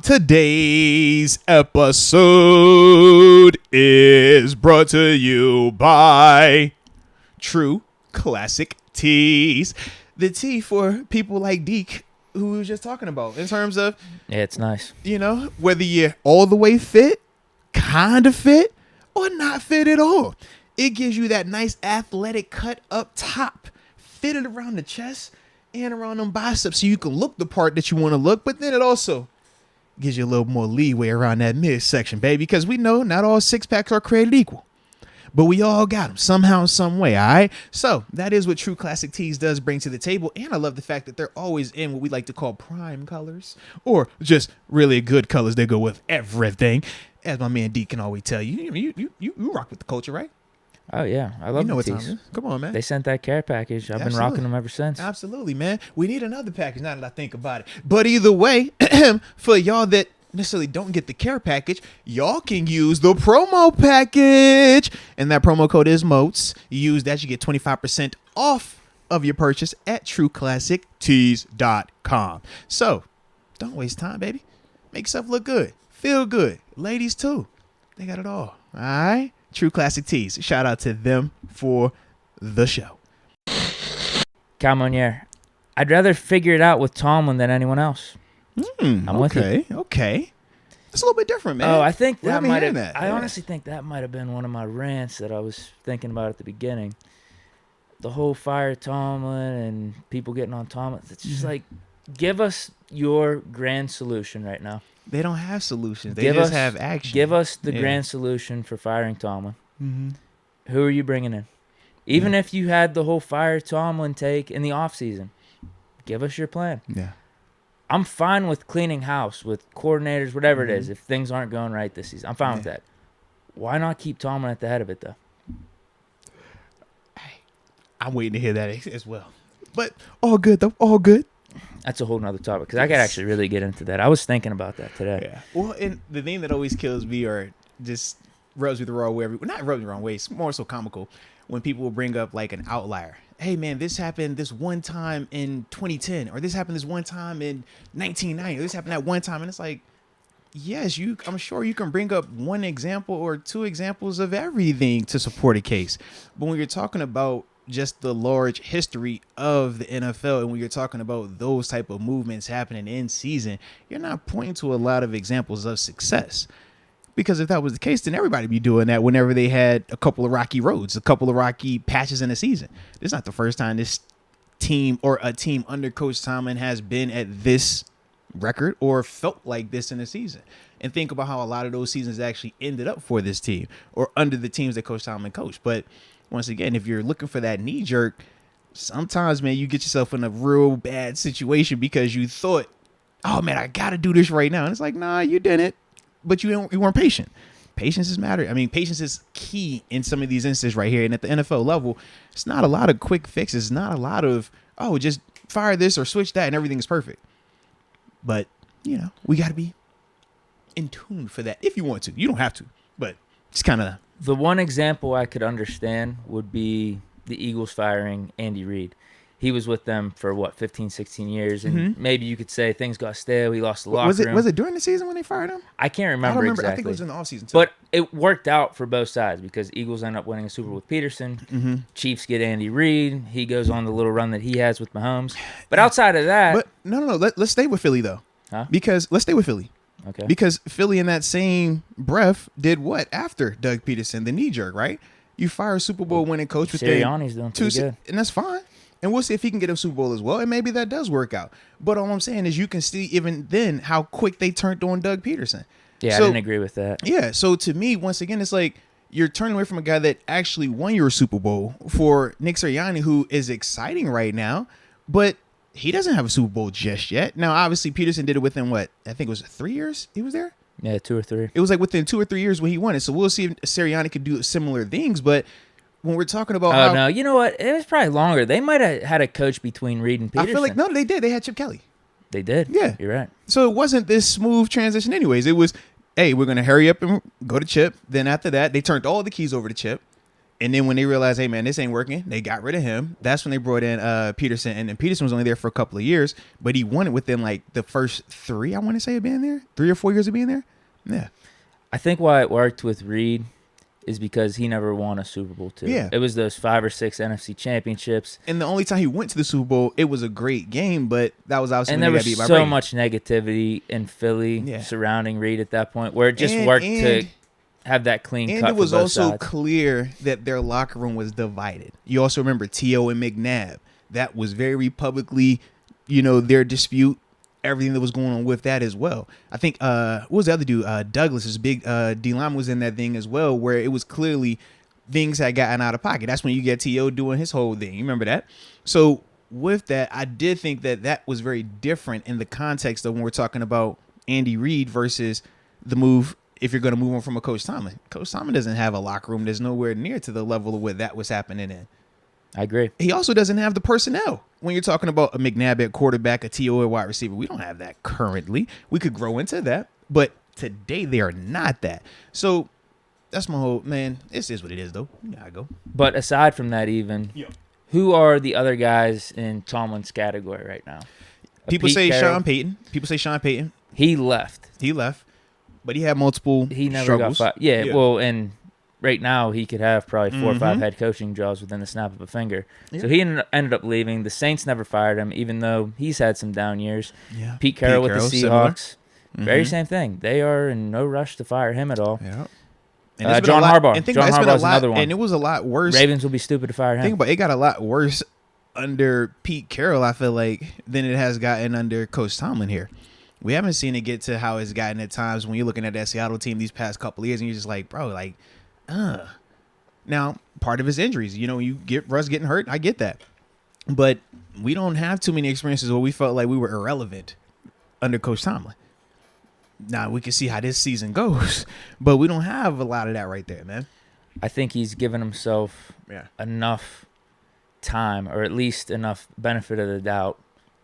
Today's episode is brought to you by True Classic Tees. The tee for people like Deke, who we were just talking about, in terms of, yeah, it's nice. You know, whether you're all the way fit, kind of fit, or not fit at all. It gives you that nice athletic cut up top, fitted around the chest and around them biceps so you can look the part that you want to look, but then it also gives you a little more leeway around that midsection, baby, because we know not all six-packs are created equal, but we all got them somehow, some way, all right? So that is what True Classic Tees does bring to the table, and I love the fact that they're always in what we like to call prime colors, or just really good colors that go with everything. As my man Deke can always tell you, you rock with the culture, right? Oh, yeah. I love the tees. Come on, man. They sent that care package. I've been rocking them ever since. Absolutely, man. We need another package now that I think about it. But either way, for y'all that necessarily don't get the care package, y'all can use the promo package. And that promo code is MOATS. You use that, you get 25% off of your purchase at trueclassictees.com. So, don't waste time, baby. Make yourself look good. Feel good. Ladies, too. They got it all. All right? True Classic Tees. Shout out to them for the show. Calmonier, I'd rather figure it out with Tomlin than anyone else. I'm with you. Okay. That's a little bit different, man. Oh, I think that might have. I honestly think that might have been one of my rants that I was thinking about at the beginning. The whole fire Tomlin and people getting on Tomlin. It's just like, give us your grand solution right now. They don't have solutions. They just have action. Give us the grand solution for firing Tomlin. Mm-hmm. Who are you bringing in? Even if you had the whole fire Tomlin take in the offseason, give us your plan. Yeah. I'm fine with cleaning house, with coordinators, whatever it is, if things aren't going right this season. I'm fine with that. Why not keep Tomlin at the head of it, though? Hey, I'm waiting to hear that as well. But all good, though. All good. That's a whole nother topic, because I could actually really get into that. I was thinking about that today. Yeah. Well, and the thing that always kills me or just rubs me the wrong way, not rubs me the wrong way, it's more so comical, when people will bring up like an outlier. Hey, man, this happened this one time in 2010, or this happened this one time in 1990, or this happened that one time. And it's like, yes, I'm sure you can bring up one example or two examples of everything to support a case. But when you're talking about just the large history of the NFL, and when you're talking about those type of movements happening in season, you're not pointing to a lot of examples of success. Because if that was the case, then everybody would be doing that whenever they had a couple of rocky roads, a couple of rocky patches in the season. It's not the first time this team or a team under Coach Tomlin has been at this record or felt like this in the season. And think about how a lot of those seasons actually ended up for this team or under the teams that Coach Tomlin coached. But once again, if you're looking for that knee jerk, sometimes, man, you get yourself in a real bad situation because you thought, oh, man, I got to do this right now. And it's like, nah, you didn't. But you weren't patient. Patience is matter. I mean, patience is key in some of these instances right here. And at the NFL level, it's not a lot of quick fixes. It's not a lot of, oh, just fire this or switch that and everything is perfect. But, you know, we got to be in tune for that if you want to. You don't have to, but it's kind of. The one example I could understand would be the Eagles firing Andy Reid. He was with them for, 15, 16 years, and maybe you could say things got stale. He lost the locker room. Was it during the season when they fired him? I can't remember exactly. I think it was in the offseason, too. But it worked out for both sides because Eagles end up winning a Super Bowl with Peterson. Chiefs get Andy Reid. He goes on the little run that he has with Mahomes. But outside of that... But no. Let's stay with Philly, though. Huh? Because let's stay with Philly. Okay. Because Philly in that same breath did what after Doug Peterson? The knee jerk, right? You fire a Super Bowl winning coach with Sirianni's doing pretty good. And that's fine. And we'll see if he can get a Super Bowl as well. And maybe that does work out. But all I'm saying is you can see even then how quick they turned on Doug Peterson. Yeah, I didn't agree with that. Yeah. So to me, once again, it's like you're turning away from a guy that actually won your Super Bowl for Nick Sirianni, who is exciting right now. But he doesn't have a Super Bowl just yet. Now, obviously, Peterson did it within I think it was 3 years he was there? Yeah, 2 or 3. It was like within 2 or 3 years when he won it. So we'll see if Sirianni could do similar things. But when we're talking about no, you know what? It was probably longer. They might have had a coach between Reid and Peterson. I feel like, no, they did. They had Chip Kelly. They did? Yeah. You're right. So it wasn't this smooth transition anyways. It was, hey, we're going to hurry up and go to Chip. Then after that, they turned all the keys over to Chip. And then when they realized, hey man, this ain't working, they got rid of him. That's when they brought in Peterson, and Peterson was only there for a couple of years, but he won it within like the first 3, I want to say, of being there, 3 or 4 years of being there. Yeah, I think why it worked with Reed is because he never won a Super Bowl too. Yeah. It was those 5 or 6 NFC championships. and the only time he went to the Super Bowl, it was a great game, but that was obviously And when there they got was beat by so Brady. much negativity in Philly Yeah. surrounding Reed at that point, where it just And- worked to and- have that clean And cut it was for both also sides. clear that their locker room was divided. You also remember T.O. and McNabb. That was very publicly, their dispute, everything that was going on with that as well. I think, what was the other dude? Douglas, his big D-line was in that thing as well, where it was clearly things had gotten out of pocket. That's when you get T.O. doing his whole thing. You remember that? So with that, I did think that was very different in the context of when we're talking about Andy Reid versus the move. If you're going to move on from a Coach Tomlin, Coach Tomlin doesn't have a locker room that's nowhere near to the level of what that was happening in. I agree. He also doesn't have the personnel. When you're talking about a McNabb at quarterback, a T.O. at wide receiver, we don't have that currently. We could grow into that, but today they are not that. So that's my whole, man, this is what it is, though. You gotta go. But aside from that, even, who are the other guys in Tomlin's category right now? People Pete say Carroll. Sean Payton. People say Sean Payton. He left. He left, but he had multiple He never struggles. got fired. Yeah, well, and right now he could have probably 4 or 5 Mhm. head coaching jobs within the snap of a finger. Yeah. So he ended up leaving. The Saints never fired him, even though he's had some down years. Yeah. Pete Carroll with the similar. Seahawks, very Mhm. same thing. They are in no rush to fire him at all. Yeah. John John Harbaugh. And think John about it, it's been a Harbaugh's lot, another one. and it was a lot worse. Ravens will be stupid to fire him. Think about it, it got a lot worse under Pete Carroll, I feel like, than it has gotten under Coach Tomlin here. We haven't seen it get to how it's gotten at times when you're looking at that Seattle team these past couple of years, and you're just like, bro, like, Now, part of his injuries, you get Russ getting hurt. I get that. But we don't have too many experiences where we felt like we were irrelevant under Coach Tomlin. Now, we can see how this season goes, but we don't have a lot of that right there, man. I think he's given himself enough time, or at least enough benefit of the doubt,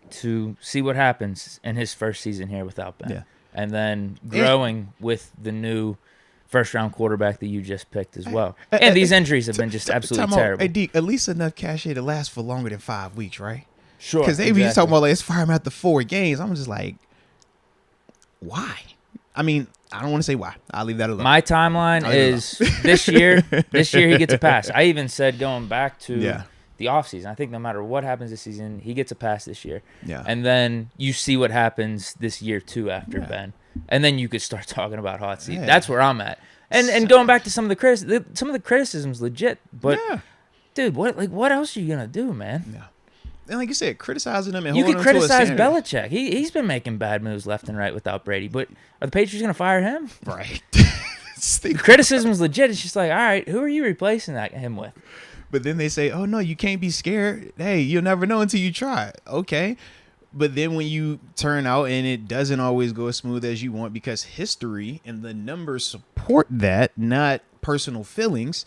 to see what happens in his first season here without Ben. Yeah. And then growing with the new first-round quarterback that you just picked as well. And these injuries have been just absolutely terrible. Hey, Deke, at least enough cachet to last for longer than 5 weeks, right? Sure. Because they be talking about, like, let's fire him after 4 games. I'm just like, why? I mean, I don't want to say why. I'll leave that alone. My timeline is this year he gets a pass. I even said going back to the offseason, I think no matter what happens this season, he gets a pass this year. Yeah. And then you see what happens this year too after Ben. And then you could start talking about hot seat. Yeah. That's where I'm at. And going back to some of the criticisms legit, but dude, what else are you gonna do, man? Yeah. And like you said, criticizing him and You holding could him to a criticize standard. Belichick. He's been making bad moves left and right without Brady, but are the Patriots gonna fire him? Right. The criticism is legit. It's just like, all right, who are you replacing him with? But then they say, oh, no, you can't be scared. Hey, you'll never know until you try. Okay. But then when you turn out and it doesn't always go as smooth as you want because history and the numbers support that, not personal feelings,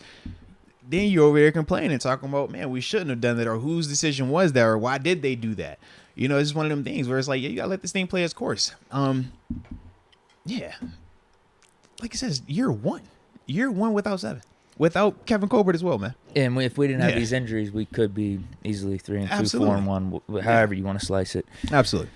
then you're over there complaining, talking about, man, we shouldn't have done that, or whose decision was that, or why did they do that? It's just one of them things where it's like, yeah, you got to let this thing play its course. Yeah. Like it says, year one without 7. Without Kevin Colbert as well, man. And if we didn't have these injuries, we could be easily 3-2, Absolutely. 4-1, however you want to slice it. Absolutely.